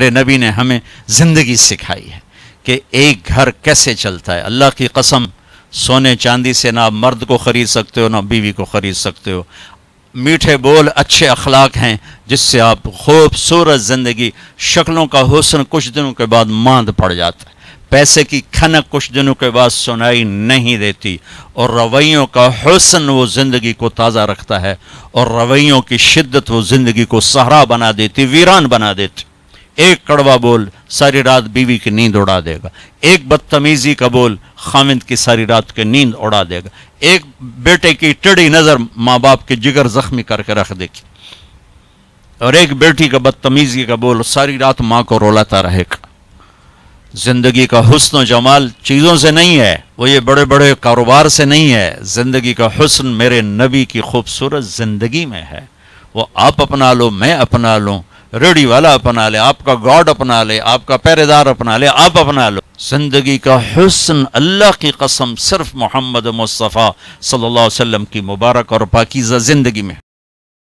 میرے نبی نے ہمیں زندگی سکھائی ہے کہ ایک گھر کیسے چلتا ہے۔ اللہ کی قسم، سونے چاندی سے نہ آپ مرد کو خرید سکتے ہو نہ بیوی کو خرید سکتے ہو۔ میٹھے بول، اچھے اخلاق ہیں جس سے آپ خوبصورت زندگی، شکلوں کا حسن کچھ دنوں کے بعد ماند پڑ جاتا ہے، پیسے کی کھنک کچھ دنوں کے بعد سنائی نہیں دیتی، اور رویوں کا حسن وہ زندگی کو تازہ رکھتا ہے، اور رویوں کی شدت وہ زندگی کو صحرا بنا دیتی، ویران بنا دیتی۔ ایک کڑوا بول ساری رات بیوی کی نیند اڑا دے گا، ایک بدتمیزی کا بول خامند کی ساری رات کی نیند اڑا دے گا، ایک بیٹے کی ٹیڑھی نظر ماں باپ کے جگر زخمی کر کے رکھ دے گی، اور ایک بیٹی کا بدتمیزی کا بول ساری رات ماں کو رلاتا رہے گا۔ زندگی کا حسن و جمال چیزوں سے نہیں ہے، وہ یہ بڑے بڑے کاروبار سے نہیں ہے، زندگی کا حسن میرے نبی کی خوبصورت زندگی میں ہے۔ وہ آپ اپنا لو، میں اپنا لوں، ریڑھی والا اپنا لے، آپ کا گاڈ اپنا لے، آپ کا پہرے دار اپنا لے، آپ اپنا لو۔ زندگی کا حسن اللہ کی قسم صرف محمد مصطفیٰ صلی اللہ علیہ وسلم کی مبارک اور پاکیزہ زندگی میں۔